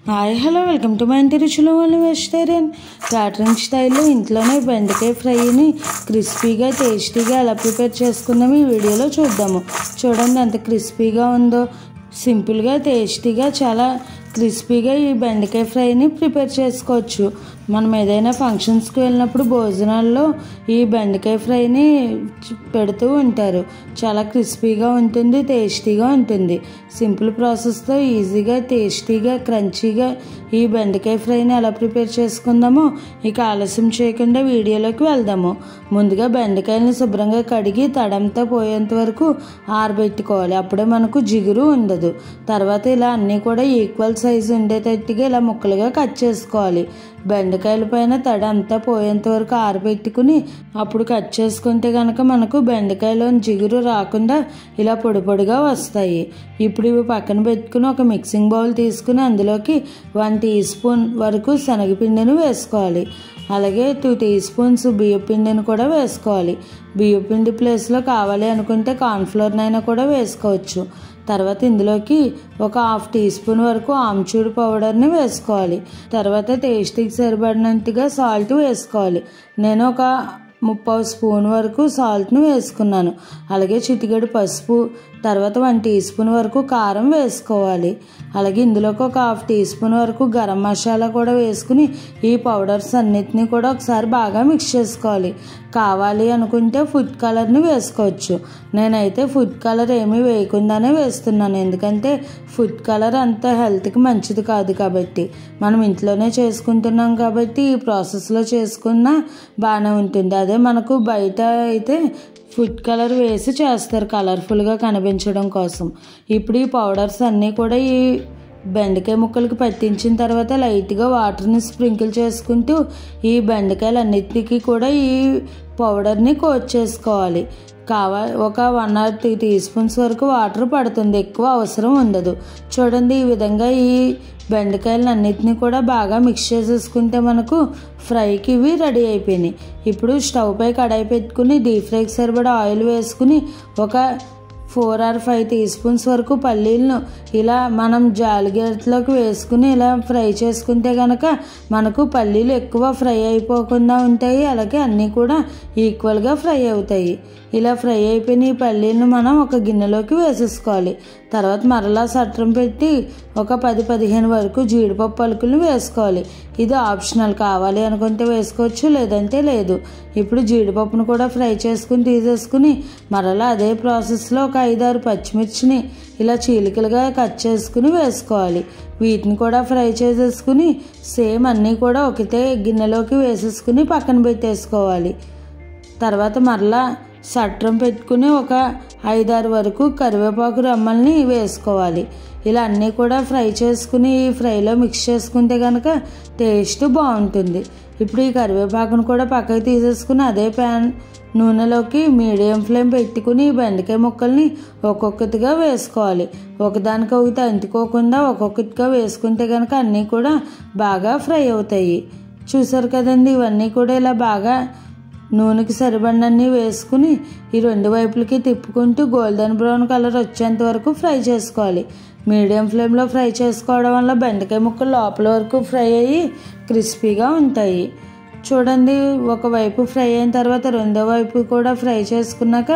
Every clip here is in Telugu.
Hi hello welcome to my ఇంటి రుచులు ఓన్లీ వెజిటేరియన్ క్యాటరింగ్ స్టైల్లో ఇంట్లోనే బెండకాయ ఫ్రైని క్రిస్పీగా టేస్టీగా ఎలా ప్రిపేర్ చేసుకుందాము ఈ వీడియోలో చూద్దాము. చూడండి ఎంత క్రిస్పీగా ఉందో. సింపుల్గా టేస్టీగా చాలా క్రిస్పీగా ఈ బెండకాయ ఫ్రైని ప్రిపేర్ చేసుకోవచ్చు. మనం ఏదైనా ఫంక్షన్స్కి వెళ్ళినప్పుడు భోజనాల్లో ఈ బెండకాయ ఫ్రైని పెడుతూ ఉంటారు. చాలా క్రిస్పీగా ఉంటుంది, టేస్టీగా ఉంటుంది. సింపుల్ ప్రాసెస్తో ఈజీగా టేస్టీగా క్రంచీగా ఈ బెండకాయ ఫ్రైని ఎలా ప్రిపేర్ చేసుకుందామో ఇక ఆలస్యం చేయకుండా వీడియోలోకి వెళ్దాము. ముందుగా బెండకాయలను శుభ్రంగా కడిగి తడంతా పోయేంత వరకు ఆరబెట్టుకోవాలి. అప్పుడే మనకు జిగురు ఉండదు. తర్వాత ఇలా అన్నీ కూడా ఈక్వల్ సైజు ఉండేటట్టుగా ఇలా ముక్కలుగా కట్ చేసుకోవాలి. బెండకాయల పైన తడి అంతా పోయేంత వరకు ఆరబెట్టుకుని అప్పుడు కట్ చేసుకుంటే కనుక మనకు బెండకాయలోని జిగురు రాకుండా ఇలా పొడి పొడిగా వస్తాయి. ఇప్పుడు ఇవి పక్కన పెట్టుకుని ఒక మిక్సింగ్ బౌల్ తీసుకుని అందులోకి 1 టీ స్పూన్ వరకు శనగపిండిని వేసుకోవాలి. అలాగే 2 టీ స్పూన్స్ బియ్యపిండిని కూడా వేసుకోవాలి. బియ్యపిండి ప్లేస్లో కావాలి అనుకుంటే కార్న్ఫ్లోర్నైనా కూడా వేసుకోవచ్చు. తర్వాత ఇందులోకి ఒక 1/2 టీ స్పూన్ వరకు ఆమ్చూర్ పౌడర్ని వేసుకోవాలి. తర్వాత టేస్ట్కి సరిపడినంతగా సాల్ట్ వేసుకోవాలి. నేను ఒక 3/4 స్పూన్ వరకు సాల్ట్ని వేసుకున్నాను. అలాగే చిటికెడు పసుపు, తర్వాత 1 టీ స్పూన్ వరకు కారం వేసుకోవాలి. అలాగే ఇందులోకి ఒక 1/2 టీ స్పూన్ వరకు గరం మసాలా కూడా వేసుకుని ఈ పౌడర్స్ అన్నిటినీ కూడా ఒకసారి బాగా మిక్స్ చేసుకోవాలి. కావాలి అనుకుంటే ఫుడ్ కలర్ని వేసుకోవచ్చు. నేనైతే ఫుడ్ కలర్ ఏమీ వేయకుండానే వేస్తున్నాను. ఎందుకంటే ఫుడ్ కలర్ అంత హెల్త్కి మంచిది కాదు కాబట్టి. మనం ఇంట్లోనే చేసుకుంటున్నాం కాబట్టి ఈ ప్రాసెస్లో చేసుకున్నా బాగానే ఉంటుంది. అదే మనకు బయట అయితే ఫుడ్ కలర్ వేసి చేస్తారు కలర్ఫుల్గా కనిపించడం కోసం. ఇప్పుడు ఈ పౌడర్స్ అన్నీ కూడా ఈ బెండకాయ ముక్కలకి పట్టించిన తర్వాత లైట్గా వాటర్ని స్ప్రింకిల్ చేసుకుంటూ ఈ బెండకాయలు అన్నిటికీ కూడా ఈ పౌడర్ని కోట్ చేసుకోవాలి. ఒక 1 or 2 టీ స్పూన్స్ వరకు వాటర్ పడుతుంది, ఎక్కువ అవసరం ఉండదు. చూడండి ఈ విధంగా ఈ బెండకాయలను అన్నిటినీ కూడా బాగా మిక్స్ చేసేసుకుంటే మనకు ఫ్రైకి ఇవి రెడీ అయిపోయినాయి. ఇప్పుడు స్టవ్ పై కడాయి పెట్టుకుని డీప్ ఫ్రైకి సరిపడా ఆయిల్ వేసుకుని ఒక 4 or 5 టీ స్పూన్స్ వరకు పల్లీలను ఇలా మనం జాలిగరిటలోకి వేసుకుని ఇలా ఫ్రై చేసుకుంటే కనుక మనకు పల్లీలు ఎక్కువ ఫ్రై అయిపోకుండా ఉంటాయి. అలాగే అన్నీ కూడా ఈక్వల్గా ఫ్రై అవుతాయి. ఇలా ఫ్రై అయిపోయిన ఈ పల్లీలను మనం ఒక గిన్నెలోకి వేసేసుకోవాలి. తర్వాత మరలా సట్రం పెట్టి ఒక 10-15 వరకు జీడిపప్పు పలుకులను వేసుకోవాలి. ఇది ఆప్షనల్, కావాలి అనుకుంటే వేసుకోవచ్చు, లేదంటే లేదు. ఇప్పుడు జీడిపప్పును కూడా ఫ్రై చేసుకుని తీసేసుకుని మరలా అదే ప్రాసెస్లో ఒక 5-6 పచ్చిమిర్చిని ఇలా చీలికలుగా కట్ చేసుకుని వేసుకోవాలి. వీటిని కూడా ఫ్రై చేసేసుకుని సేమ్ అన్నీ కూడా ఒకటే గిన్నెలోకి వేసేసుకుని పక్కన పెట్టేసుకోవాలి. తర్వాత మరలా సట్రం పెట్టుకుని ఒక 5-6 వరకు కరివేపాకు రెమ్మల్ని వేసుకోవాలి. ఇలా అన్నీ కూడా ఫ్రై చేసుకుని ఈ ఫ్రైలో మిక్స్ చేసుకుంటే కనుక టేస్ట్ బాగుంటుంది. ఇప్పుడు ఈ కరివేపాకును కూడా పక్కకి తీసేసుకుని అదే నూనెలోకి మీడియం ఫ్లేమ్ పెట్టుకుని బెండకాయ ముక్కల్ని ఒక్కొక్కటిగా వేసుకోవాలి. ఒకదానికొకటి అంటుకోకుండా ఒక్కొక్కటిగా వేసుకుంటే కనుక అన్నీ కూడా బాగా ఫ్రై అవుతాయి. చూసారు కదండి, ఇవన్నీ కూడా ఇలా బాగా నూనెకి సరిపడినన్ని వేసుకుని ఈ 2 వైపులకి తిప్పుకుంటూ గోల్డెన్ బ్రౌన్ కలర్ వచ్చేంత వరకు ఫ్రై చేసుకోవాలి. మీడియం ఫ్లేమ్లో ఫ్రై చేసుకోవడం వల్ల బెండకాయ ముక్కలు లోపల వరకు ఫ్రై అయ్యి క్రిస్పీగా ఉంటాయి. చూడండి, ఒకవైపు ఫ్రై అయిన తర్వాత రెండో వైపు కూడా ఫ్రై చేసుకున్నాక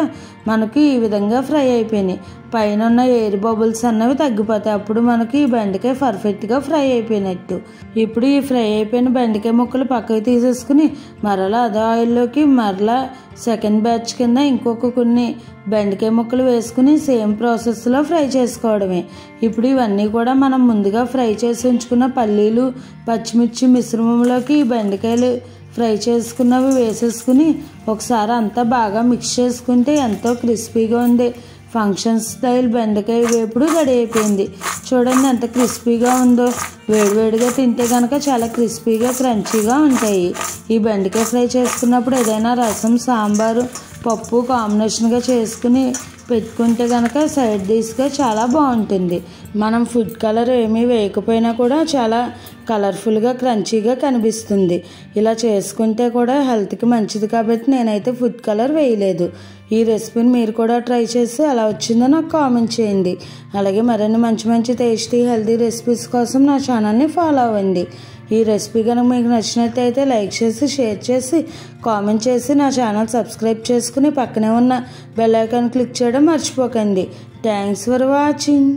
మనకి ఈ విధంగా ఫ్రై అయిపోయినాయి. పైన ఉన్న ఎయిర్ బబుల్స్ అన్నవి తగ్గిపోతాయి. అప్పుడు మనకి ఈ బెండకాయ పర్ఫెక్ట్గా ఫ్రై అయిపోయినట్టు. ఇప్పుడు ఈ ఫ్రై అయిపోయిన బెండకాయ ముక్కలు పక్కకి తీసేసుకుని మరలా అదే ఆయిల్లోకి మరలా సెకండ్ బ్యాచ్ కింద ఇంకొక కొన్ని బెండకాయ ముక్కలు వేసుకుని సేమ్ ప్రాసెస్లో ఫ్రై చేసుకోవడమే. ఇప్పుడు ఇవన్నీ కూడా మనం ముందుగా ఫ్రై చేసి ఉంచుకున్న పల్లీలు పచ్చిమిర్చి మిశ్రమంలోకి ఈ బెండకాయలు ఫ్రై చేసుకున్నవి వేసేసుకుని ఒకసారి అంతా బాగా మిక్స్ చేసుకుంటే ఎంతో క్రిస్పీగా ఉంది ఫంక్షన్ స్టైల్ బెండకాయ వేపుడు రెడీ అయిపోయింది. చూడండి ఎంత క్రిస్పీగా ఉందో. వేడివేడిగా తింటే కనుక చాలా క్రిస్పీగా క్రంచీగా ఉంటాయి. ఈ బెండకాయ ఫ్రై చేసుకున్నప్పుడు ఏదైనా రసం, సాంబారు, పప్పు కాంబినేషన్గా చేసుకుని పెట్టుకుంటే కనుక సైడ్ డిష్గా చాలా బాగుంటుంది. మనం ఫుడ్ కలర్ ఏమీ వేయకపోయినా కూడా చాలా కలర్ఫుల్గా క్రంచీగా కనిపిస్తుంది. ఇలా చేసుకుంటే కూడా హెల్త్కి మంచిది కాబట్టి నేనైతే ఫుడ్ కలర్ వేయలేదు. ఈ రెసిపీని మీరు కూడా ట్రై చేసి ఎలా వచ్చిందో నాకు కామెంట్ చేయండి. అలాగే మరిన్ని మంచి మంచి టేస్టీ హెల్తీ రెసిపీస్ కోసం నా ఛానల్ని ఫాలో అవ్వండి. ఈ రెసిపీ కనుక మీకు నచ్చినట్లయితే లైక్ చేసి షేర్ చేసి కామెంట్ చేసి నా ఛానల్ సబ్స్క్రైబ్ చేసుకుని పక్కనే ఉన్న బెల్ ఐకాన్ క్లిక్ చేయడం మర్చిపోకండి. Thanks for watching.